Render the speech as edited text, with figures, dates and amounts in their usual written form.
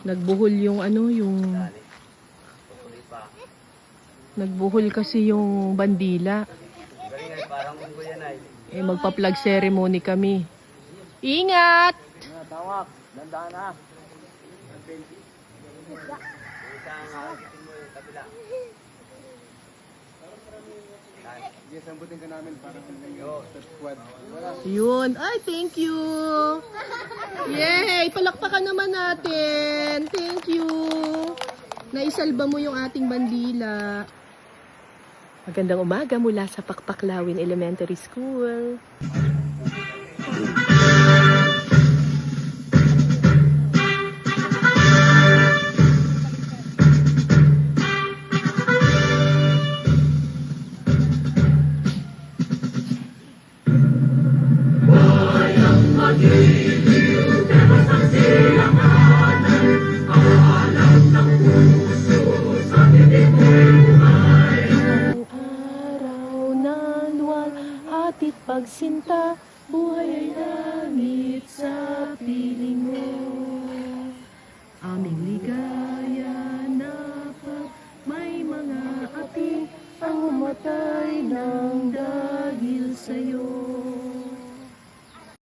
Nagbuhol yung nagbuhol kasi yung bandila. Eh, magpa-plug ceremony kami. Ingat! Tawak, dandaan na. Yes, sambutin ka namin para sa squad. Yun. Ay, thank you. Yay! Palakpakan naman natin. Thank you. Naisalba mo yung ating bandila. Magandang umaga mula sa Pakpaklawin Elementary School. Hatid pagsinta, buhay ay langit sa piling mo. Aming ligaya na pag may mga api ang umatay ng dahil sa'yo.